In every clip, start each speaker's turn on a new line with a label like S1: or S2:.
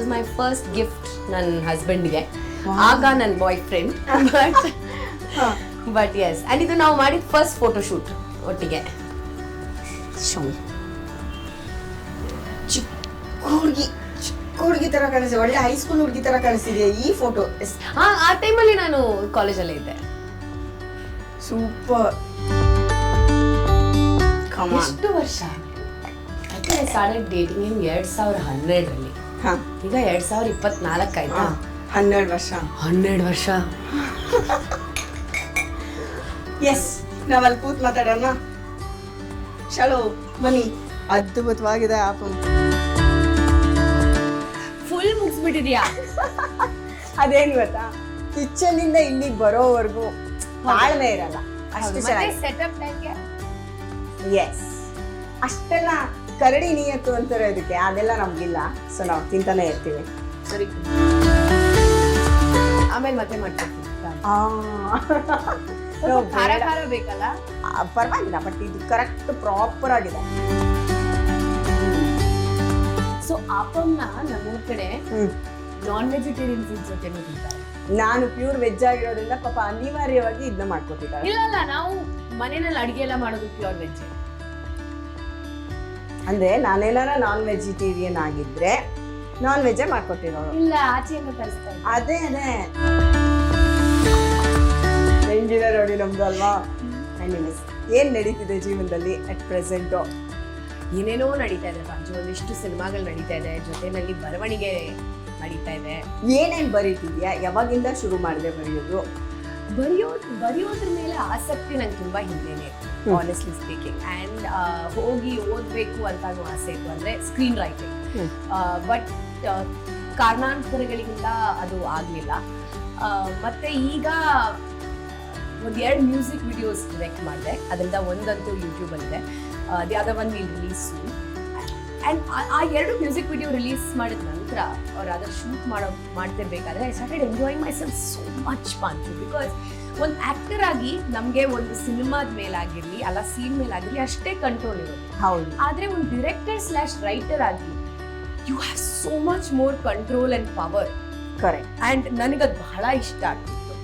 S1: Was my first gift ನನ್ನ ಹಸ್ಬೆಂಡ್ಗೆ. ಆಗ ನನ್ನ boy friend. But S, and ಇದು ನಾವು ಮಾಡಿದ ಫಸ್ಟ್ ಫೋಟೋ ಶೂಟ್ ಒಟ್ಟಿಗೆ.
S2: ಚಿಕ್ಕ ಹುಡುಗಿ ತರ ಕಾಣಿಸಿದೆ, ಒಳ್ಳೆ ಹೈಸ್ಕೂಲ್ ಹುಡುಗಿ ತರ ಕಾಣಿಸ್ತಿದೆ ಈ ಫೋಟೋ.
S1: ಆ ಟೈಮಲ್ಲಿ ನಾನು ಕಾಲೇಜಲ್ಲೇ ಇದ್ದೆ.
S2: ಸೂಪರ್.
S1: ಎಷ್ಟು ವರ್ಷ? ಐ ಸ್ಟಾರ್ಟೆಡ್ ಡೇಟಿಂಗ್ ಇನ್ 2012ರಲ್ಲಿ. ಈಗ 2024 ಆಯ್ತಾ?
S2: 12 ವರ್ಷ.
S1: 12 ವರ್ಷ.
S2: ಎಸ್, ನಾವಲ್ಲಿ ಕೂತ್ ಮಾತಾಡೋಣ. ಚಲೋ ಬನ್ನಿ. ಅದ್ಭುತವಾಗಿದೆ ಆಪ್.
S1: ಫುಲ್ ಮುಗಿಸ್ಬಿಟ್ಟಿದ್ಯಾ?
S2: ಅದೇನು ಗೊತ್ತಾ, ಕಿಚನ್ ಇಂದ ಇಲ್ಲಿಗೆ ಬರೋವರೆಗೂ ತಾಳ್ಮೆ ಇರಲ್ಲ. ಅಷ್ಟು ಚೆನ್ನಾಗಿ
S1: ಸೆಟಪ್.
S2: ಎಸ್, ಅಷ್ಟೆಲ್ಲ ಕರಡಿ ನೀಯತ್ತು ಅಂತಾರೆ ಅದಕ್ಕೆ, ಅದೆಲ್ಲ ನಮ್ಗಿಲ್ಲ. ಸೊ ನಾವು ತಿಂತಾನೆ ಇರ್ತೀವಿ.
S1: ಸರಿ, ಆಮೇಲೆ ಮತ್ತೆ ಮಾಡ್ತೀವಿ. ಖಾರ ಖಾರ ಬೇಕಲ್ಲ?
S2: ಪರವಾಗಿಲ್ಲ, ಬಟ್ ಇದು ಕರೆಕ್ಟ್ ಪ್ರಾಪರ್ ಆಗಿದೆ.
S1: ಸೊ ಆಪಮ್ನ ನಮ್ಮೂರ್ ಕಡೆ ನಾನ್ ವೆಜಿಟೇರಿಯನ್ ಫುಡ್ಸ್ ಜೊತೆನೂ ತಿಂತಾರೆ.
S2: ನಾನು ಪ್ಯೂರ್ ವೆಜ್ ಆಗಿರೋದ್ರಿಂದ ಪಾಪ ಅನಿವಾರ್ಯವಾಗಿ ಇದನ್ನ ಮಾಡ್ಕೊತಿದ್ದಾರೆ.
S1: ಇಲ್ಲ, ನಾವು ಮನೆಯಲ್ಲಿ ಅಡಿಗೆ ಎಲ್ಲ ಮಾಡೋದು ಪ್ಯೂರ್ ವೆಜ್.
S2: ಅಂದ್ರೆ ನಾನೇನಾರ ನಾನ್ ವೆಜಿಟೇರಿಯನ್ ಆಗಿದ್ರೆ ನಾನ್ ವೆಜ್ ಮಾಡ್ಕೊತಿರೋರು.
S1: ಇಲ್ಲ, ಆಚೆಯಿಂದ ತರಿಸ್ತಾ ಇದ್ದೆ.
S2: ಅದೇ ಹೆಂಗಿದೆ ನೋಡಿ ನಮ್ದು ಅಲ್ವಾ. ಏನ್ ನಡೀತಿದೆ ಜೀವನದಲ್ಲಿ ಅಟ್ ಪ್ರೆಸೆಂಟ್?
S1: ಏನೇನೋ ನಡೀತಾ ಇದೆ ರಾಜು. ಒಂದಿಷ್ಟು ಸಿನಿಮಾಗಳು ನಡೀತಾ ಇದೆ, ಜೊತೆನಲ್ಲಿ ಬರವಣಿಗೆ ನಡೀತಾ ಇದೆ.
S2: ಏನೇನ್ ಬರೀತಿದ್ಯಾ? ಯಾವಾಗಿಂದ ಶುರು ಮಾಡಿದೆ ಬರೆಯೋದು?
S1: ಬರೆಯೋದ್ರ ಮೇಲೆ ಆಸಕ್ತಿ ನಂಗೆ ತುಂಬಾ ಹಿಂದೆನೆ, ಆನೆಸ್ಟ್ಲಿ ಸ್ಪೀಕಿಂಗ್. ಆ್ಯಂಡ್ ಹೋಗಿ ಓದಬೇಕು ಅಂತಾನು ಆಸೆ ಇತ್ತು, ಅಂದರೆ ಸ್ಕ್ರೀನ್ ರೈಟಿಂಗ್. ಬಟ್ ಕಾರಣಾಂತರಗಳಿಂದ ಅದು ಆಗಲಿಲ್ಲ. ಮತ್ತೆ ಈಗ ಒಂದೆರಡು ಮ್ಯೂಸಿಕ್ ವಿಡಿಯೋಸ್ ಡೈರೆಕ್ಟ್ ಮಾಡಿದೆ, ಅದರಿಂದ ಒಂದಂತೂ ಯೂಟ್ಯೂಬಲ್ಲಿದೆ, the other one will release soon. And ಆ ಎರಡು ಮ್ಯೂಸಿಕ್ ವಿಡಿಯೋ ರಿಲೀಸ್ ಮಾಡಿದ ನಂತರ ಅವ್ರು ಅದನ್ನು ಶೂಟ್ ಮಾಡ್ತಿರ್ಬೇಕಾದ್ರೆ I started enjoying myself so much fun. Because ಒಂದು ಆ್ಯಕ್ಟರ್ ಆಗಿ ನಮಗೆ ಒಂದು ಸಿನಿಮಾದ ಮೇಲಾಗಿರಲಿ ಅಲ್ಲ ಸೀನ್ ಮೇಲಾಗಿರಲಿ ಅಷ್ಟೇ ಕಂಟ್ರೋಲ್ ಇರೋದು.
S2: ಹೌದು.
S1: ಆದರೆ ಒಂದು ಡಿರೆಕ್ಟರ್/ರೈಟರ್ ಆಗಿ you have so much more control and power.
S2: Correct.
S1: And ನನಗದು ಬಹಳ ಇಷ್ಟ ಆಗ್ತಿತ್ತು.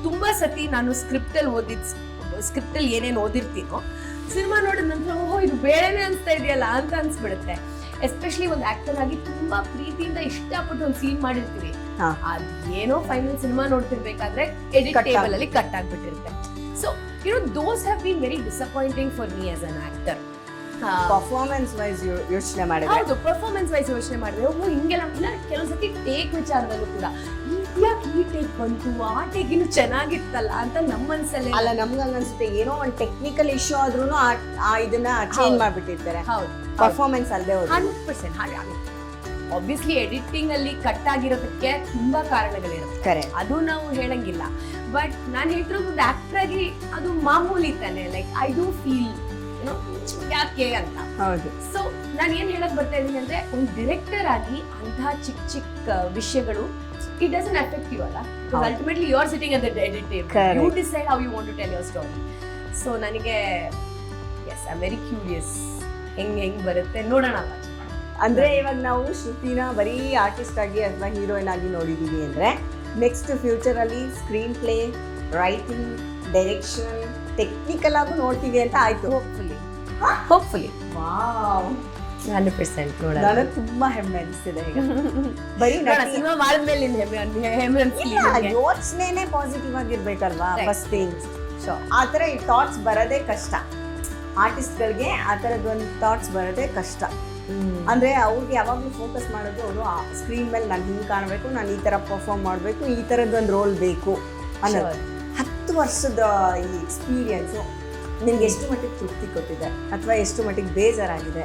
S1: ತುಂಬ ಸತಿ ನಾನು ಸ್ಕ್ರಿಪ್ಟಲ್ಲಿ ಏನೇನು ಓದಿರ್ತೀನೋ, ಸಿನಿಮಾ ನೋಡಿದ ನಂತರ ಓಹೋ ಇದು ಬೇರೆನೇ ಅನಿಸ್ತಾ ಇದೆಯಲ್ಲ ಅಂತ ಅನ್ಸ್ಬಿಡುತ್ತೆ. ಎಸ್ಪೆಷಲಿ ಒಂದು ಆಕ್ಟರ್ ಆಗಿ ತುಂಬಾ ಪ್ರೀತಿಯಿಂದ ಇಷ್ಟಪಟ್ಟು ಒಂದು ಸೀನ್ ಮಾಡಿರ್ತೀವಿ, ಅದೇನೋ ಫೈನಲ್ ಸಿನಿಮಾ ನೋಡ್ತಿರ್ಬೇಕಾದ್ರೆ ಎಡಿಟ್ ಟೇಬಲ್ ಅಲ್ಲಿ ಕಟ್ ಆಗ್ಬಿಟ್ಟಿರುತ್ತೆ. So those have been very disappointing for me as an actor.
S2: Performance wise ಯೋಚನೆ ಮಾಡಿದ್ರೆ,
S1: ಹೌದು, ಪರ್ಫಾರ್ಮೆನ್ಸ್ ವೈಸ್ ಯೋಚನೆ ಮಾಡಿದ್ರೆ ಓಹೋ ಹಿಂಗೆಲ್ಲ ಇಲ್ಲ. ಕೆಲವು ಸತಿ ಟೇಕ್ ವಿಚಾರದಲ್ಲೂ ಕೂಡ ಯಾಕೆ ಈ ಟೇಕ್ ಬಂತು, ಆ ಟೇಕ್ ಇನ್ನು ಚೆನ್ನಾಗಿತ್ತಲ್ಲ ಅಂತ ನಮ್ಮ ಮನಸ್ಸಲ್ಲಿ.
S2: ಅಲ್ಲ, ನಮ್ಗೆ ಅನ್ಸುತ್ತೆ ಏನೋ ಒಂದು ಟೆಕ್ನಿಕಲ್ ಇಶ್ಯೂ ಆದ್ರೂ ಇದನ್ನ ಚೇಂಜ್ ಮಾಡ್ಬಿಟ್ಟಿರ್ತಾರೆ.
S1: ಹೌದು,
S2: ಪರ್ಫಾರ್ಮೆನ್ಸ್ ಅಲ್ಲದೆ
S1: 100%. ಹಾಗೆ ಆಬ್ವಿಯಸ್ಲಿ ಎಡಿಟಿಂಗ್ ಅಲ್ಲಿ ಕಟ್ ಆಗಿರೋದಕ್ಕೆ ತುಂಬಾ ಕಾರಣಗಳಿರುತ್ತೆ, ಅದು ನಾವು ಹೇಳಂಗಿಲ್ಲ. ಬಟ್ ನಾನು ಹೇಳ್ತಿರೋ ಒಂದು ಆಕ್ಟರ್ ಆಗಿ ಅದು ಮಾಮೂಲಿ ತಾನೆ. ಲೈಕ್ ಐ ಡೂ ಫೀಲ್ ಯಾಕೆ ಅಂತ.
S2: ಹೌದು.
S1: ಸೊ ನಾನು ಏನ್ ಹೇಳಕ್ ಬರ್ತಾ ಇದ್ದೀನಿ ಅಂದ್ರೆ, ಒಂದು ಡೈರೆಕ್ಟರ್ ಆಗಿ ಅಂತಹ ಚಿಕ್ಕ ವಿಷಯಗಳು it doesn't affect you ಅಲ್ಲ, because ultimately you are sitting at the edit table. Correct. You decide how you want to tell your story. So ನನಗೆ yes, I'm very curious ಹೆಂಗ್ ಬರುತ್ತೆ ನೋಡೋಣ.
S2: ಅಂದ್ರೆ ಇವಾಗ ನಾವು ಶ್ರುತಿನ ಬರೀ ಆರ್ಟಿಸ್ಟ್ ಆಗಿ ಅಥವಾ ಹೀರೋಯಿನ್ ಆಗಿ ನೋಡಿದೀವಿ ಅಂದ್ರೆ, ನೆಕ್ಸ್ಟ್ ಫ್ಯೂಚರ್ ಅಲ್ಲಿ screen play, writing, direction, technical ಆಗೂ ನೋಡ್ತೀವಿ ಅಂತ ಆಯ್ತು. ಹೋಪ್ಫುಲಿ. ವಾವ್,
S1: 100% ನೋಡೋಣ.
S2: ನನಗೆ ತುಂಬಾ ಹೆಮ್ಮೆ ಅನಿಸ್ತಿದೆ ಈಗ. ಬರೀ
S1: ಸಿನಿಮಾ ಮಾಡಿದ್ಮೇಲೆ ಹೆಮ್ಮೆ
S2: ಯೋಚನೆನೇ ಪಾಸಿಟಿವ್ ಆಗಿರ್ಬೇಕಲ್ವಾ ಫಸ್ಟ್ ಥಿಂಗ್. ಸೊ ಆ ಥರ ಈ ಥಾಟ್ಸ್ ಬರೋದೇ ಕಷ್ಟ ಆರ್ಟಿಸ್ಟ್ಗಳಿಗೆ. ಆ ಥರದ್ದು ಒಂದು ಥಾಟ್ಸ್ ಬರೋದೇ ಕಷ್ಟ. ಅಂದರೆ ಅವ್ರಿಗೆ ಯಾವಾಗಲೂ ಫೋಕಸ್ ಮಾಡೋದು ಅವರು ಸ್ಕ್ರೀನ್ ಮೇಲೆ ನಾನು ಹಿಂಗೆ ಕಾಣಬೇಕು, ನಾನು ಈ ಥರ ಪರ್ಫಾರ್ಮ್ ಮಾಡಬೇಕು, ಈ ಥರದ್ದು ಒಂದು ರೋಲ್ ಬೇಕು ಅನ್ನೋದು. 10 ವರ್ಷದ ಈ ಎಕ್ಸ್ಪೀರಿಯನ್ಸು ನಿಮ್ಗೆ ಎಷ್ಟು ಮಟ್ಟಿಗೆ ತೃಪ್ತಿ ಕೊಟ್ಟಿದೆ ಅಥವಾ ಎಷ್ಟು ಮಟ್ಟಿಗೆ ಬೇಜಾರಾಗಿದೆ?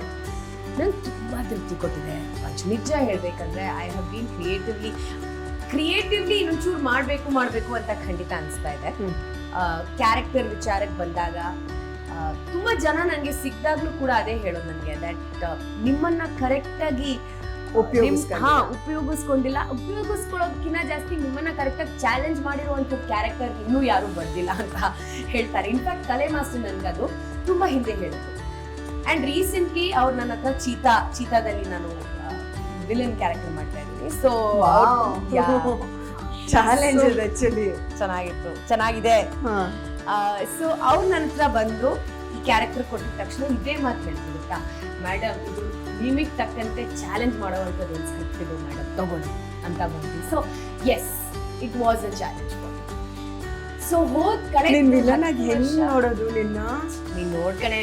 S1: ನಂಗೆ ತುಂಬ ತೃಪ್ತಿ ಕೊಟ್ಟಿದೆ ನಿಜ ಹೇಳಬೇಕಂದ್ರೆ. ಐ ಹ್ಯಾವ್ ಬೀನ್ ಕ್ರಿಯೇಟಿವ್ಲಿ ಇನ್ನೊಂಚೂರು ಮಾಡಬೇಕು ಅಂತ ಖಂಡಿತ ಅನಿಸ್ತಾ ಇದೆ. ಕ್ಯಾರೆಕ್ಟರ್ ವಿಚಾರಕ್ಕೆ ಬಂದಾಗ ತುಂಬ ಜನ ನನಗೆ ಸಿಕ್ಕಿದಾಗಲೂ ಕೂಡ ಅದೇ ಹೇಳೋದು ನನಗೆ, ದಟ್ ನಿಮ್ಮನ್ನ ಕರೆಕ್ಟಾಗಿ ಉಪಯೋಗಿಸ್ಕೊಂಡಿಲ್ಲ, ಉಪಯೋಗಿಸ್ಕೊಳ್ಳೋದಕ್ಕಿಂತ ಜಾಸ್ತಿ ನಿಮ್ಮನ್ನ ಕರೆಕ್ಟಾಗಿ ಚಾಲೆಂಜ್ ಮಾಡಿರುವಂಥ ಕ್ಯಾರೆಕ್ಟರ್ ಇನ್ನೂ ಯಾರೂ ಬಂದಿಲ್ಲ ಅಂತ ಹೇಳ್ತಾರೆ. ಇನ್ಫ್ಯಾಕ್ಟ್ ಕಲೆ ಮಾಸ್ಟರ್ ನನಗದು ತುಂಬ ಹಿಂದೆ ಹೇಳಿದ್ರು. ಆ್ಯಂಡ್ ರೀಸೆಂಟ್ಲಿ ಅವ್ರು ನನ್ನ ಹತ್ರ ಚೀತಾದಲ್ಲಿ ನಾನು ವಿಲನ್ ಕ್ಯಾರೆಕ್ಟರ್ ಮಾಡ್ತಾ ಇದ್ದೀನಿ. ಸೊ
S2: ಚಾಲೆಂಜ್ ಇದೆ ಆಕ್ಚುಲಿ.
S1: ಚೆನ್ನಾಗಿದೆ. ಸೊ ಅವ್ರು ನನ್ನ ಹತ್ರ ಬಂದು ಈ ಕ್ಯಾರೆಕ್ಟರ್ ಕೊಟ್ಟಿದ ತಕ್ಷಣ ಇದೇ ಮಾತು ಹೇಳ್ತಿದ್ರು, ಗೊತ್ತಾ ಮೇಡಮ್ ಇದು ನಿಮಗೆ ತಕ್ಕಂತೆ ಚಾಲೆಂಜ್ ಮಾಡೋವಂಥದ್ದು ಒಂದು ಸ್ಕ್ರಿಪ್ಟ್ ಇದು ಮೇಡಮ್ ತಗೊಳ್ಳಿ ಅಂತ ಬಂದ್ವಿ. So yes, it was a challenge. So ಹೋದ್ ಕಡೆ
S2: ವಿಲನ್ ಆಗಿ ಹೆಂಗ್ ನೋಡೋದು ನಿನ್ನ?
S1: ನೀನ್ ನೋಡ್ಕಣೆ,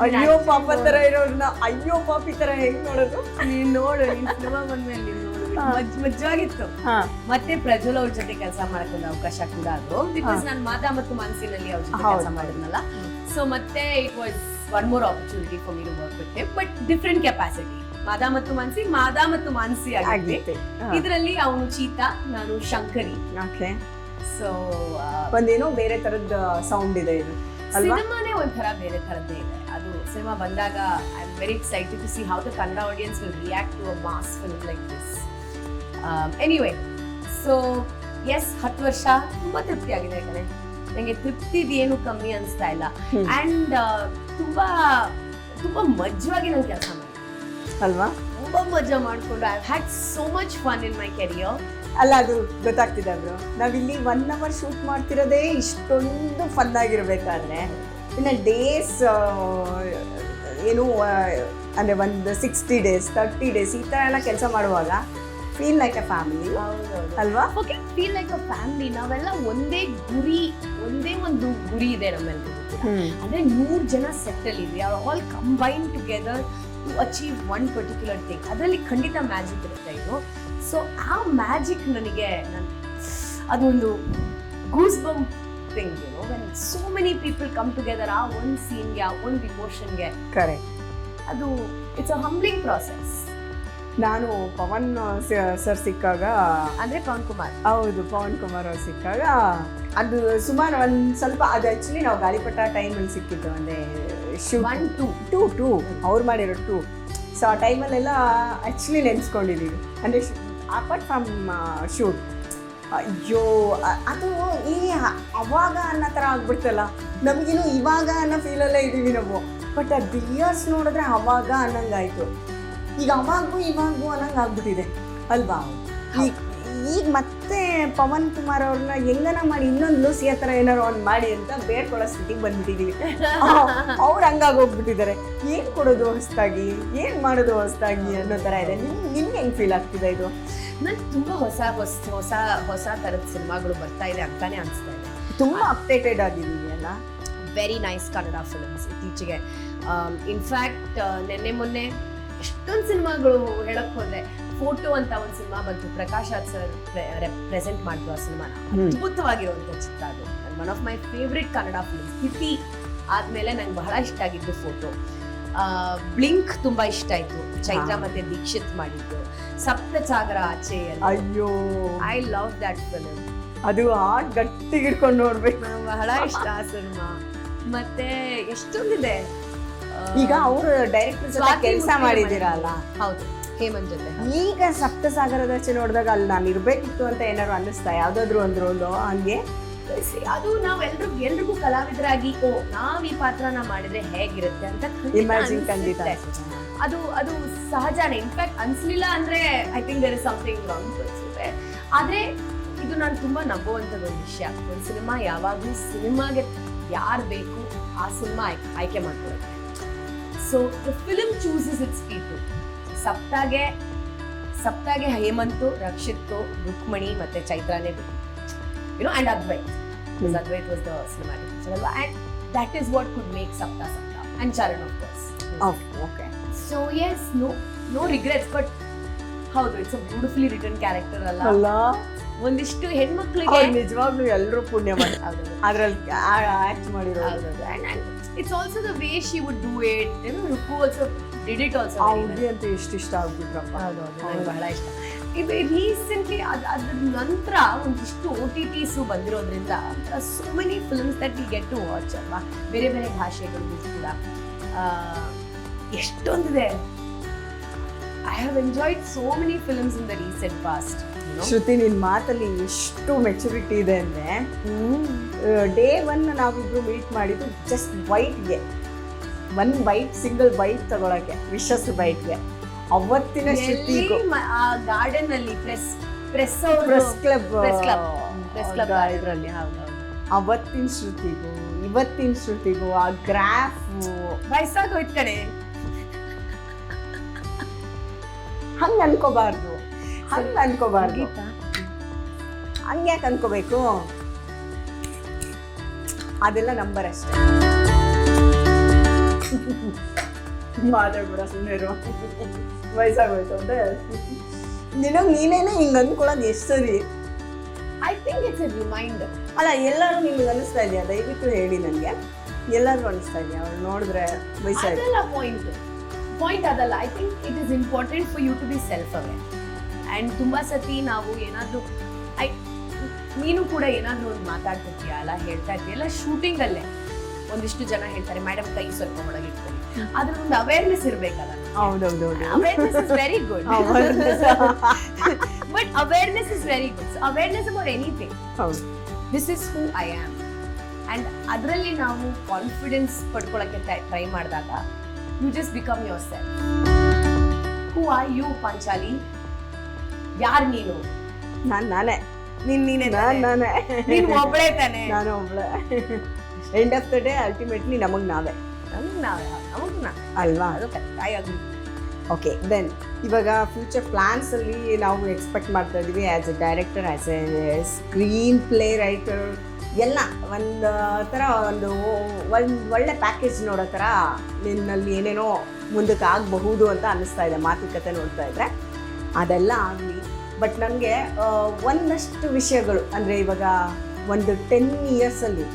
S2: ಅಯ್ಯೋ ಪಾಪ ತರ ಇರೋರ್ನ ಅಯ್ಯೋ ಪಾಪಿ ತರ ಹೆಂಗ್ ನೋಡೋದು?
S1: ನೀನ್ ನೋಡು, ನೀನ್ ಸಿನಿಮಾ ಬಂದ್ಮೇಲೆ ನೀನ್ ನೋಡು, ಮಜ್ವಾಗಿತ್ತು. ಮತ್ತೆ ಪ್ರಜ್ವಲ್ ಅವ್ರ ಜೊತೆ ಕೆಲಸ ಮಾಡಕ್ಕೆ ಅವಕಾಶ ಕೂಡ ಅದು, ಬಿಕಾಸ್ ನಾನು ಮಾತಾ ಮತ್ತು ಮಾನಸಿನಲ್ಲಿ ಅವ್ರ ಜೊತೆ ಕೆಲಸ ಮಾಡಿದ್ನಲ್ಲ. ಸೊ ಮತ್ತೆ it was one more opportunity for me to work with him, but different capacity. Maada ಮತ್ತು ಮಾನಸಿ ಆಗಿತ್ತು. ಇದರಲ್ಲಿ ಅವನು ಚೀತಾ, ನಾನು ಶಂಕರಿ.
S2: ಓಕೆ.
S1: ಸೊ
S2: ಒಂದೇನೋ ಬೇರೆ ತರದ ಸೌಂಡ್ ಇದೆ ಇದು.
S1: ಸಿನಿಮಾನೇ ಒಂಥರ ಬೇರೆ ತರದ್ದೇ ಇದೆ. ಅದು ಸಿನಿಮಾ ಬಂದಾಗ I am very excited to see how the Kannada audience will react to a mass film like this. Anyway, so yes, 10 ವರ್ಷ ತುಂಬಾ ತೃಪ್ತಿ ಆಗಿದೆ ಕಣೆ. ನನಗೆ ತೃಪ್ತಿದು ಏನು ಕಮ್ಮಿ ಅನಿಸ್ತಾ ಇಲ್ಲ. ಅಂಡ್ ತುಂಬಾ ತುಂಬಾ ಮಜವಾಗಿ ನಾನು ಕೆಲಸ ಮಾಡಿದೆ
S2: ಅಲ್ವಾ?
S1: ತುಂಬಾ ಮಜಾ ಮಾಡ್ಕೊಂಡು I had so much fun in my career.
S2: ಅಲ್ಲ, ಅದು ಗೊತ್ತಾಗ್ತಿದೆ ಬ್ರೋ. ನಾವಿಲ್ಲಿ 1 hour ಶೂಟ್ ಮಾಡ್ತಿರೋದೇ ಇಷ್ಟೊಂದು ಫನ್ ಆಗಿರ್ಬೇಕಾದ್ರೆ, ಇನ್ನು ಡೇಸ್ ಏನು ಅಂದರೆ ಒಂದು 60 days 30 days ಈ ಥರ ಎಲ್ಲ ಕೆಲಸ ಮಾಡುವಾಗ ಫೀಲ್ ಲೈಕ್ ಅ ಫ್ಯಾಮಿಲಿ ಅಲ್ವಾ?
S1: Okay, feel like a family. ನಾವೆಲ್ಲ ಒಂದೇ ಒಂದು ಗುರಿ ಇದೆ ನಮ್ಮೆಲ್ಲರಿಗೂ. ಅಂದ್ರೆ 100 ಜನ ಸೆಟ್ಟಲ್ ಇದ್ವಿ, all combine together to achieve one particular thing. ಅದರಲ್ಲಿ ಖಂಡಿತ ಮ್ಯಾಜಿಕ್ ಇರುತ್ತೆ ಇದು. ಸೊ ಆ ಮ್ಯಾಜಿಕ್ ನನಗೆ ಅದೊಂದು goose bump thing, you know, when so many people come together ಆ ಒಂದು ಸೀನ್ಗೆ, ಆ ಒಂದು ಇಮೋಷನ್ಗೆ.
S2: ಕರೆಕ್ಟ್.
S1: ಅದು ಇಟ್ಸ್ ಅ ಹಂಬ್ಲಿಂಗ್ ಪ್ರಾಸೆಸ್.
S2: ನಾನು ಪವನ್ ಸರ್ ಸಿಕ್ಕಾಗ,
S1: ಅಂದ್ರೆ ಪವನ್ ಕುಮಾರ್,
S2: ಹೌದು ಪವನ್ ಕುಮಾರ್ ಅವ್ರು ಸಿಕ್ಕಾಗ ಅದು ಸುಮಾರು ಒಂದು ಸ್ವಲ್ಪ, ಅದು ಆ್ಯಕ್ಚುಲಿ ನಾವು ಗಾಳಿಪಟ ಟೈಮಲ್ಲಿ ಸಿಕ್ಕಿದ್ದು, ಅಂದರೆ ಟೂ ಅವ್ರು ಮಾಡಿರೋ 2. ಸೊ ಆ ಟೈಮಲ್ಲೆಲ್ಲ ಆ್ಯಕ್ಚುಲಿ ನೆನೆಸ್ಕೊಂಡಿದ್ದೀವಿ, ಅಂದರೆ ಅಪಾರ್ಟ್ ಫ್ರಮ್ ಶೂಟ್. ಅಯ್ಯೋ, ಅದು ಈ ಅವಾಗ ಅನ್ನೋ ಥರ ಆಗ್ಬಿಡ್ತಲ್ಲ, ನಮಗಿನ್ನು ಇವಾಗ ಅನ್ನೋ ಫೀಲಲ್ಲೇ ಇದ್ದೀವಿ ನಾವು. ಬಟ್ ಅದು ಇಯರ್ಸ್ ನೋಡಿದ್ರೆ ಅವಾಗ ಅನ್ನಂಗಾಯ್ತು, ಈಗ ಅವಾಗೂ ಇವಾಗೂ ಅನ್ನಂಗೆ ಆಗ್ಬಿಟ್ಟಿದೆ ಅಲ್ವಾ? ಈಗ ಮತ್ತೆ ಪವನ್ ಕುಮಾರ್ ಅವ್ರನ್ನ ಹೆಂಗನ ಮಾಡಿ ಇನ್ನೊಂದು ಲೂಸಿ ಆ ಥರ ಏನಾರು ಒಂದು ಮಾಡಿ ಅಂತ ಬೇಡ್ಕೊಳ್ಳೋ ಸ್ಥಿತಿಗೆ ಬಂದ್ಬಿಟ್ಟಿದ್ದೀವಿ. ಅವ್ರು ಹಂಗಾಗಿ ಹೋಗ್ಬಿಟ್ಟಿದ್ದಾರೆ. ಏನು ಕೊಡೋದು ಹೊಸದಾಗಿ, ಏನು ಮಾಡೋದು ಹೊಸದಾಗಿ ಅನ್ನೋ ಥರ ಇದೆ. ನಿಮ್ಗೆ ಹೆಂಗೆ ಫೀಲ್ ಆಗ್ತಿದೆ ಇದು?
S1: ನನ್ಗೆ ತುಂಬ ಹೊಸ ಥರದ ಸಿನಿಮಾಗಳು ಬರ್ತಾ ಇದೆ ಅಂತಾನೆ ಅನಿಸ್ತಾ ಇದೆ.
S2: ತುಂಬ ಅಪ್ಡೇಟೆಡ್ ಆಗಿದ್ದೀವಿ ಅಲ್ಲ.
S1: ವೆರಿ ನೈಸ್ ಕನ್ನಡ ಫಿಲ್ಮ್ಸ್ ಇತ್ತೀಚೆಗೆ. ಇನ್ಫ್ಯಾಕ್ಟ್ ಮೊನ್ನೆ ಎಷ್ಟೊಂದು ಸಿನಿಮಾಗಳು ಹೇಳಕ್ ಹೋದ್ರೆ, ಫೋಟೋ ಅಂತ ಒಂದು ಸಿನಿಮಾ ಬಂತು, ಪ್ರಕಾಶ್ ರಾಜ್ ಸರ್ ಪ್ರೆಸೆಂಟ್ ಮಾಡಿದ್ರು ಆ ಸಿನಿಮಾನ. ಅದ್ಭುತವಾಗಿರುವಂಥ ಚಿತ್ರ ಅದು. One of my favourite Kannada film. ಸ್ಥಿತಿ ಆದ್ಮೇಲೆ ನಂಗೆ ಬಹಳ ಇಷ್ಟ ಆಗಿದ್ದು ಫೋಟೋ. ಬ್ಲಿಂಕ್ ತುಂಬಾ ಇಷ್ಟ ಆಯ್ತು, ಚೈತ್ರ ಮತ್ತೆ ದೀಕ್ಷಿತ್ ಮಾಡಿದ್ದು. ಸಪ್ತಸಾಗರ ಆಚೆ,
S2: ಅಯ್ಯೋ
S1: ಐ ಲವ್ ದಟ್ ಫಿಲ್ಮ್.
S2: ಅದು ಹಾರ್ಟ್ ಗಟ್ಟಿಗೆ ಹಿಡ್ಕೊಂಡು ನೋಡ್ಬೇಕು,
S1: ನಂಗೆ ಬಹಳ ಇಷ್ಟ ಆ ಸಿನಿಮಾ. ಮತ್ತೆ ಎಷ್ಟೊಂದಿದೆ.
S2: ಈಗ ಅವರು ಡೈರೆಕ್ಟರ್ ಜೊತೆ ಕೆಲಸ ಮಾಡಿದಿರಲ್ಲ?
S1: ಹೌದು, ಹೇಮಂತ್ ಜೊತೆ.
S2: ಈಗ ಸಪ್ತಸಾಗರದಾಚೆ ನೋಡಿದಾಗ ಅಲ್ಲಿ ನಾನು ಇರ್ಬೇಕಿತ್ತು ಅಂತ ಏನಾದ್ರು ಅನ್ನಿಸ್ತಾ? ಯಾವ್ದಾದ್ರು ಒಂದು ರೋಲು ಹಂಗೆ?
S1: ಅದು ನಾವು ಎಲ್ರಿಗೂ ಕಲಾವಿದರಾಗಿ ನಾವ್ ಈ ಪಾತ್ರನ ಮಾಡಿದ್ರೆ ಹೇಗಿರುತ್ತೆ ಅಂತ
S2: ಇಮ್ಯಾಜಿನ್ ಖಂಡಿತ
S1: ಅದು ಸಹಜನೇ. ಇನ್ಫ್ಯಾಕ್ಟ್ ಅನ್ಸ್ಲಿಲ್ಲ ಅಂದ್ರೆ I think there is something wrong ಅನ್ಸುತ್ತೆ. ಆದ್ರೆ ಇದು ನಾನು ತುಂಬಾ ನಂಬುವಂಥದ್ದು ಒಂದು ವಿಷಯ. ಒಂದು ಸಿನಿಮಾ ಯಾವಾಗಲೂ ಸಿನಿಮಾಗೆ ಯಾರು ಬೇಕು ಆ ಸಿನಿಮಾ ಆಯ್ಕೆ ಮಾಡ್ಕೊಳ್ಳುತ್ತೆ. So the film chooses its people. ಸಪ್ತಾಗೆ ಹೇಮಂತು, ರಕ್ಷಿತ್ತು, ರುಕ್ಮಣಿ ಮತ್ತೆ ಚೈತ್ರಾನೇ ಬೇಕು, you know, and Advait. Advait was the cinematic picture, and that is what could make Sapta, and Charan, of course.
S2: Okay.
S1: So yes, no regrets, but ಹೌದು, it's a beautifully written character ಅಲ್ಲ. ಒಂದಿಷ್ಟು ಹೆಣ್ಮಕ್ಳಿಗೆ
S2: ನಿಜವಾಗ್ಲೂ ಎಲ್ಲರೂ ಪುಣ್ಯ ಮಾಡಿ ಅದ್ರಲ್ಲಿ ಆಕ್ಟ್ ಮಾಡಿರೋ.
S1: It's also the way she would do it. Ruku also did it also.
S2: ಅವ್ರಿಗೆ ಅಂತ ಇಷ್ಟ ಆಗ್ಬಿಟ್ರಪ್ಪ.
S1: ಹೌದು, ನನಗೆ ಬಹಳ ಇಷ್ಟ. ಇದು ರೀಸೆಂಟ್ಲಿ ಅದ್ರ ನಂತರ ಒಂದಿಷ್ಟು OTTs ಬಂದಿರೋದ್ರಿಂದ so many films that we get to watch ಅಲ್ವಾ, ಬೇರೆ ಬೇರೆ ಭಾಷೆಗಳಿಗೂ ಕೂಡ ಎಷ್ಟೊಂದಿದೆ. I have enjoyed so many films in the recent past.
S2: Shruti, ನಿನ್ನ ಮಾತಲ್ಲಿ ಎಷ್ಟು ಮೆಚುರಿಟಿ ಇದೆ ಅಂದರೆ, ಡೇ 1 ನಾವಿಬ್ರು ಮೀಟ್ ಮಾಡಿದ್ದು ಜಸ್ಟ್ ಬೈಟ್ಗೆ, 1 ಬೈಟ್, ಸಿಂಗಲ್ ಬೈಟ್ ತಗೊಳಕ್ಕೆ, ವಿಶಸ್ ಬೈಟ್ಗೆ. ಅವತ್ತಿನ ಶ್ರುತಿಗೂ
S1: ಆ ಗಾರ್ಡನ್ ಅಲ್ಲಿ ಪ್ರೆಸ್
S2: ಪ್ರೆಸ್ ಕ್ಲಬ್
S1: ಇದ್ರಲ್ಲಿ ಹೌದು
S2: ಅವತ್ತಿನ ಶ್ರುತಿಗೂ ಇವತ್ತಿನ ಶ್ರುತಿಗೂ ಆ ಗ್ರಾಫ್
S1: ವಯಸ್ಸಾಗೋಯ್ತು ಕಡೆ.
S2: ಹಂಗ ಅನ್ಕೋಬಾರ್ದು, ಹಂಗ್ಯಾಕೆ ಅನ್ಕೋಬೇಕು? ಅದೆಲ್ಲ ನಂಬರ್ ಅಷ್ಟೇ. ಮಾತಾಡ್ಬಿಡ ಸುಮ್ಮನೆ ವಯಸ್ಸಾಗೋಯ್ತು ಅಂದ್ರೆ ನೀನೇನೆ ಹಿಂಗೆ ಅಂದ್ಕೊಳ್ಳೋದು ಎಷ್ಟು ಸರಿ?
S1: I think it's a reminder.
S2: ಅಲ್ಲ, ಎಲ್ಲರೂ ನಿಮ್ಗೆ ಅನಿಸ್ತಾ ಇದೆಯಾ? ದಯವಿಟ್ಟು ಹೇಳಿ ನನಗೆ. ಎಲ್ಲರೂ ಅನಿಸ್ತಾ ಇದೆಯಾ ಅವ್ರು ನೋಡಿದ್ರೆ ವಯಸ್ಸಾಯ್ತು?
S1: ಅದಲ್ಲ ಪಾಯಿಂಟ್ ಅದಲ್ಲ. I think it is important for you to be self aware. And ತುಂಬ ಸತಿ ನಾವು ಏನಾದರೂ ನೀನು ಕೂಡ ಏನಾದರೂ ಒಂದು ಮಾತಾಡ್ತಿರ್ತೀಯ ಅಲ್ಲ, ಹೇಳ್ತಾ ಇರ್ತೀಯಲ್ಲ, ಶೂಟಿಂಗಲ್ಲೇ ಒಂದಿಷ್ಟು ಜನ ಹೇಳ್ತಾರೆ ಮೇಡಮ್ ಕೈ ಸ್ವಲ್ಪ ಒಳಗಿಟ್ಕೊಳ್ಳಿ. ಅದ್ರ ಒಂದು ಅವೇರ್ನೆಸ್ ಇರಬೇಕಲ್ಲ.
S2: ಹೌದೌದು,
S1: awareness is very good. But awareness is very good. So awareness about anything. This is who I am. And ಅದರಲ್ಲಿ ನಾವು ಕಾನ್ಫಿಡೆನ್ಸ್ ಪಡ್ಕೊಳ್ಳೋಕ್ಕೆ ಟ್ರೈ ಮಾಡಿದಾಗ you just become yourself. Who are you Panchali? ಯಾರು ನೀನು?
S2: ನಾನೇ.
S1: ನೀನೇ ನೀನು ಒಬ್ಬಳೇ ತಾನೆ.
S2: ನಾನು ಒಬ್ಬಳೇ. End of the day ultimately ನಮಗ್ ನಾವೇ ಅಲ್ವಾ?
S1: ಅದು ಕರೆಕ್ಟಾಗಿ.
S2: ಓಕೆ, ದೆನ್ ಇವಾಗ ಫ್ಯೂಚರ್ ಪ್ಲಾನ್ಸ್ ಅಲ್ಲಿ ನಾವು ಎಕ್ಸ್ಪೆಕ್ಟ್ ಮಾಡ್ತಾ ಇದೀವಿ as a director, as A screen play writer ಎಲ್ಲ ಒಂದು ಥರ ಒಂದು ಒಳ್ಳೆ ಪ್ಯಾಕೇಜ್ ನೋಡೋ ಥರ ನಿನ್ನಲ್ಲಿ ಏನೇನೋ ಮುಂದಕ್ಕೆ ಆಗಬಹುದು ಅಂತ ಅನ್ನಿಸ್ತಾ ಇದೆ ಮಾತುಕತೆ ನೋಡ್ತಾ ಇದ್ರೆ. ಅದೆಲ್ಲ ಆಗಲಿ. ಬಟ್ ನನಗೆ ಒಂದಷ್ಟು ವಿಷಯಗಳು ಅಂದರೆ ಇವಾಗ ಒಂದು 10 ಇಯರ್ಸಲ್ಲಿ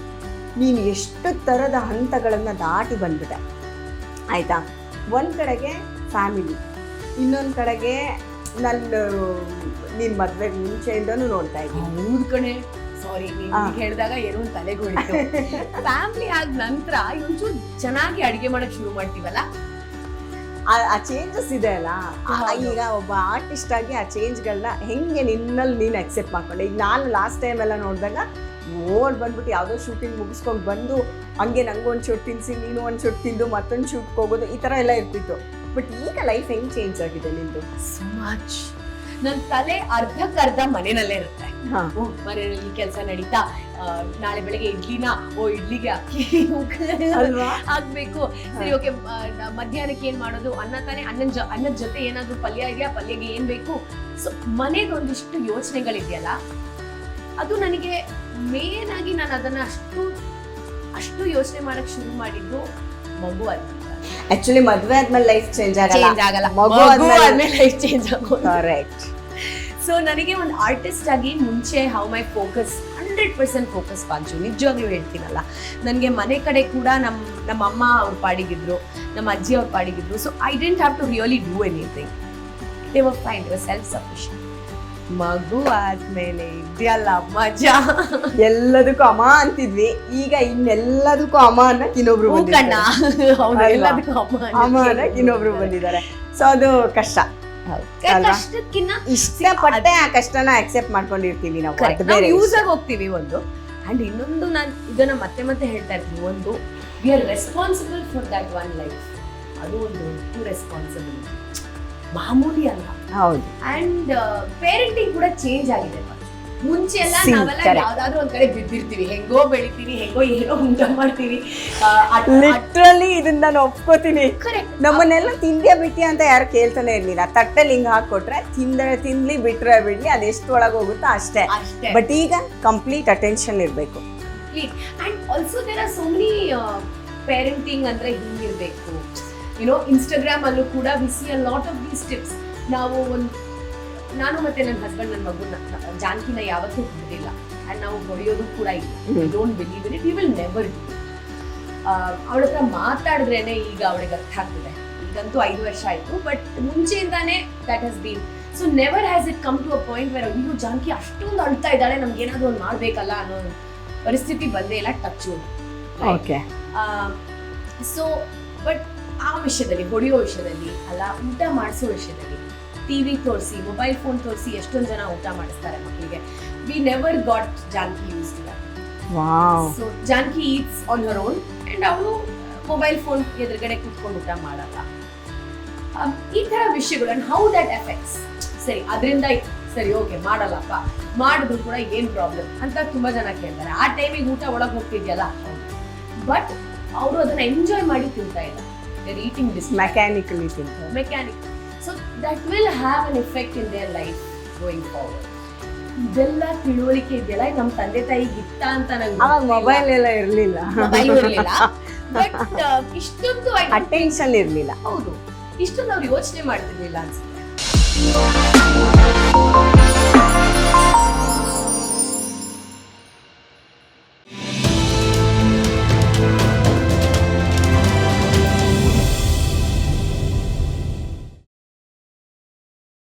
S2: ನೀನು ಎಷ್ಟು ಥರದ ಹಂತಗಳನ್ನು ದಾಟಿ ಬಂದ್ಬಿಟ್ಟೆ ಆಯಿತಾ. ಒಂದು ಕಡೆಗೆ ಫ್ಯಾಮಿಲಿ, ಇನ್ನೊಂದು ಕಡೆಗೆ ನೀನು ಮದುವೆಗೆ ಮುಂಚೆಯಿಂದನೂ ನೋಡ್ತಾ ಇದ್ದೀನಿ.
S1: ಹೌದು ಕಣೆ, ಸಾರಿ ನೀನು ಹೇಳಿದಾಗ ಏನೋ ಒಂದು ತಲೆಗೆ ಹೊಡಿತು. ಫ್ಯಾಮಿಲಿ ಆದ ನಂತರ ಒಂಚೂರು ಚೆನ್ನಾಗಿ ಅಡುಗೆ ಮಾಡೋಕ್ಕೆ ಶುರು ಮಾಡ್ತೀವಲ್ಲ,
S2: ಆ ಚೇಂಜಸ್ ಇದೆ ಅಲ್ಲ. ಈಗ ಒಬ್ಬ ಆರ್ಟಿಸ್ಟ್ ಆಗಿ ಆ ಚೇಂಜ್ಗಳನ್ನ ಹೆಂಗೆ ನಿನ್ನಲ್ಲಿ ನೀನು ಅಕ್ಸೆಪ್ಟ್ ಮಾಡ್ಕೊಂಡೆ? ಈಗ ನಾನು ಲಾಸ್ಟ್ ಟೈಮ್ ಎಲ್ಲ ನೋಡಿದಾಗ ಬಂದ್ಬಿಟ್ಟು ಯಾವುದೋ ಶೂಟಿಂಗ್ ಮುಗಿಸ್ಕೊಂಡು ಬಂದು ಹಂಗೆ ನಂಗೆ ಒಂದು ಶೂಟ್ ತಿನ್ನಿಸಿ, ನೀನು ಒಂದು ಶೂಟ್ ತಿಂದು ಮತ್ತೊಂದು ಶೂಟ್ಗೆ ಹೋಗೋದು, ಈ ಥರ ಎಲ್ಲ ಇರ್ತಿತ್ತು. ಬಟ್ ಈಗ ಲೈಫ್ ಹೆಂಗೆ ಚೇಂಜ್ ಆಗಿದೆ ನಿಂದು?
S1: So much. ನನ್ನ ತಲೆ ಅರ್ಧಕ್ಕರ್ಧ ಮನೆಯಲ್ಲೇ ಇರುತ್ತೆ. ಮನೆಯಲ್ಲಿ ಈ ಕೆಲಸ ನಡೀತಾ, ನಾಳೆ ಬೆಳಗ್ಗೆ ಇಡ್ಲಿನ ಇಡ್ಲಿಗೆ ಅಕ್ಕಿ ಆಗ್ಬೇಕು, ಸರಿ ಓಕೆ ಮಧ್ಯಾಹ್ನಕ್ಕೆ ಏನ್ ಮಾಡೋದು, ಅನ್ನ ತಾನೇ, ಅನ್ನದ ಜೊತೆ ಏನಾದ್ರು ಪಲ್ಯ ಇದೆಯಾ, ಪಲ್ಯಗೆ ಏನ್ ಬೇಕು. ಸೊ ಮನೆದೊಂದಿಷ್ಟು ಯೋಚನೆಗಳಿದೆಯಲ್ಲ, ಅದು ನನಗೆ ಮೇನ್ ಆಗಿ ನಾನು ಅದನ್ನ ಅಷ್ಟು ಯೋಚನೆ ಮಾಡಕ್ ಶುರು ಮಾಡಿದ್ದು ಮಗು ಆದ್ಮೇಲೆ.
S2: ಆಕ್ಚುಲಿ ಮದುವೆ ಆದ್ಮೇಲೆ ಲೈಫ್ ಚೇಂಜ್ ಆಗಲ್ಲ,
S1: ಮಗು ಆದ್ಮೇಲೆ ಲೈಫ್ ಚೇಂಜ್ ಆಗೋದು.
S2: ಕರೆಕ್ಟ್.
S1: ಸೊ ನನಗೆ ಒಂದು ಆರ್ಟಿಸ್ಟ್ ಆಗಿ ಮುಂಚೆ how my focus 100% focus Panchu, ನಿಜವಾಗ್ಲೂ ಹೇಳ್ತೀನಲ್ಲ. ನನಗೆ ಮನೆ ಕಡೆ ಕೂಡ ನಮ್ಮ ಅಮ್ಮ ಅವ್ರ ಪಾಡಿಗಿದ್ರು, ನಮ್ಮ ಅಜ್ಜಿ ಅವ್ರ ಪಾಡಿಗಿದ್ರು. So I didn't have to really do anything. They were fine, they were self sufficient. ಮಗು ಆದ್ಮೇಲೆ ಇದೆಯಲ್ಲ ಮಜಾ.
S2: ಎಲ್ಲದಕ್ಕೂ ಅಮ್ಮ ಅಂತಿದ್ವಿ, ಈಗ ಇನ್ನೆಲ್ಲದಕ್ಕೂ ಅಮ್ಮ ಅನ್ನಕ್ ಇನ್ನೊಬ್ರು ಇನ್ನೊಬ್ರು ಬಂದಿದ್ದಾರೆ. ಸೊ ಅದು ಕಷ್ಟ.
S1: ಕಷ್ಟಕ್ಕಿನ್ನ
S2: ಇಷ್ಟಪಟ್ಟೆ ಆ ಕಷ್ಟನ ಅಕ್ಸೆಪ್ಟ್ ಮಾಡ್ಕೊಂಡಿರ್ತೀವಿ ನಾವು,
S1: ಯೂಸ್ ಆಗಿ ಹೋಗ್ತೀವಿ ಒಂದು. ಅಂಡ್ ಇನ್ನೊಂದು ನಾನು ಇದನ್ನ ಮತ್ತೆ ಹೇಳ್ತಾ ಇರ್ತೀನಿ, ಒಂದು we are responsible for that one life. ಅದು ಒಂದು ದೊಡ್ಡ ರೆಸ್ಪಾನ್ಸಿಬಿಲಿಟಿ, ಮಾಮೂಲಿ ಅಲ್ಲ.
S2: ಹೌದು.
S1: ಅಂಡ್ ಪೇರೆಂಟಿಂಗ್ ಕೂಡ ಚೇಂಜ್ ಆಗಿದೆ. ಮುಂಚೆ ಎಲ್ಲ ನಾವೆಲ್ಲ ಯಾವ್ದಾದ್ರು ಒಂದ್ ಕಡೆ ಬಿದ್ದಿರ್ತೀವಿ, ಹೆಂಗೋ ಬೆಳಿತೀವಿ, ಹೆಂಗೋ ಏನೋ ಊಟ ಮಾಡ್ತೀವಿ.
S2: ಲಿಟ್ರಲಿ ಇದನ್ನ ನಾನು ಒಪ್ಕೋತೀನಿ. ನಮ್ಮನ್ನೆಲ್ಲ ತಿಂದ್ಯಾ ಬಿಟ್ಟಿ ಅಂತ ಯಾರು ಕೇಳ್ತಾನೆ ಇರ್ಲಿಲ್ಲ. ತಟ್ಟೆಲಿ ಹಿಂಗ್ ಹಾಕೊಟ್ರೆ ತಿನ್ಲಿ, ಬಿಟ್ರೆ ಬಿಡ್ಲಿ, ಅದೆಷ್ಟು ಒಳಗೆ ಹೋಗುತ್ತೋ ಅಷ್ಟೇ. ಬಟ್ ಈಗ ಕಂಪ್ಲೀಟ್ ಅಟೆನ್ಷನ್ ಇರ್ಬೇಕು.
S1: And also there are so many parenting ಅಂದ್ರೆ ಹಿಂಗಿರ್ಬೇಕು. ಇನ್ಸ್ಟಾಗ್ರಾಮ್ ಅಲ್ಲೂ ಕೂಡ we see a lot of these tips. ನಾನು ಮತ್ತೆ ನನ್ನ ಹಸ್ಬೆಂಡ್, ನನ್ನ ಮಗುನ ಜಾನ್ಕಿನ ಯಾವತ್ತೂ ಹೊಡೆದಿಲ್ಲ. ಅಂಡ್ ನಾವು ಹೊಡೆಯೋದು ಕೂಡ ಇಲ್ಲ. Don't believe in it, we will never do. ಅವಳ ಹತ್ರ ಮಾತಾಡಿದ್ರೇನೆ ಈಗ ಅವಳಿಗೆ ಅರ್ಥ ಆಗ್ತಿದೆ. ಈಗಂತೂ 5 ವರ್ಷ ಆಯ್ತು, ಬಟ್ ಮುಂಚೆಯಿಂದಾನೇ that has been. So never has it come to a point where ಅಯ್ಯೋ ಜಾನ್ಕಿ ಅಷ್ಟೊಂದು ಅಳ್ತಾ ಇದ್ದಾಳೆ, ನಮ್ಗೆ ಏನಾದ್ರು ಒಂದು ಮಾಡ್ಬೇಕಲ್ಲ ಅನ್ನೋ ಪರಿಸ್ಥಿತಿ ಬಂದೇ ಇಲ್ಲ. Touch
S2: okay.
S1: ಸೊ ಬಟ್ ಆ ವಿಷಯದಲ್ಲಿ, ಹೊಡೆಯೋ ವಿಷಯದಲ್ಲಿ ಅಲ್ಲ, ಊಟ ಮಾಡಿಸೋ ವಿಷಯದಲ್ಲಿ, ಟಿವಿ ತೋರಿಸಿ, ಮೊಬೈಲ್ ಫೋನ್ ತೋರಿಸಿ ಎಷ್ಟೊಂದು ಜನ ಊಟ ಮಾಡಿಸ್ತಾರೆ ಮಕ್ಕಳಿಗೆ. We never got Janki use to that. So Janki eats on her own and ಅವಳು ಮೊಬೈಲ್ ಫೋನ್ ಎದುರುಗಡೆ ಕೂತ್ಕೊಂಡು ಊಟ ಮಾಡಲ್ಲ. ಈ ತರ ವಿಷಯಗಳು ಅಂಡ್ ಹೌ ದಟ್ ಎಫೆಕ್ಟ್ಸ್. ಸರಿ ಅದರಿಂದ ಸರಿ ಓಕೆ ಮಾಡಲ್ಲಪ್ಪ, ಮಾಡಿದ್ರು ಕೂಡ ಏನ್ ಪ್ರಾಬ್ಲಮ್ ಅಂತ ತುಂಬಾ ಜನ ಕೇಳ್ತಾರೆ. ಆ ಟೈಮಿಗೆ ಊಟ ಒಳಗೆ ಹೋಗ್ತಿದ್ಯಲ್ಲ, ಬಟ್ ಅವರು ಅದನ್ನ ಎಂಜಾಯ್ ಮಾಡಿ ತಿಂತಾ ಇಲ್ಲ, ಈಟಿಂಗ್ ದಿಸ್
S2: ಮೆಕ್ಯಾನಿಕಲಿ ತಿಂತಾರೆ.
S1: Mechanic. So that will have an effect in their life going forward. ಇದೆಲ್ಲ ತಿಳುವಳಿಕೆ ಇದೆಯಲ್ಲ ನಮ್ಮ ತಂದೆ ತಾಯಿಗೆ ಇತ್ತ ಅಂತ
S2: ಅವಾಗ ಮೊಬೈಲ್ ಎಲ್ಲ ಇರ್ಲಿಲ್ಲ,
S1: ಬಟ್ ಇಷ್ಟೊಂದು
S2: ಅಟೆನ್ಷನ್ ಇರ್ಲಿಲ್ಲ.
S1: ಹೌದು, ಇಷ್ಟೊಂದು ಅವ್ರು ಯೋಚನೆ ಮಾಡ್ತಿರ್ಲಿಲ್ಲ ಅನ್ಸುತ್ತೆ.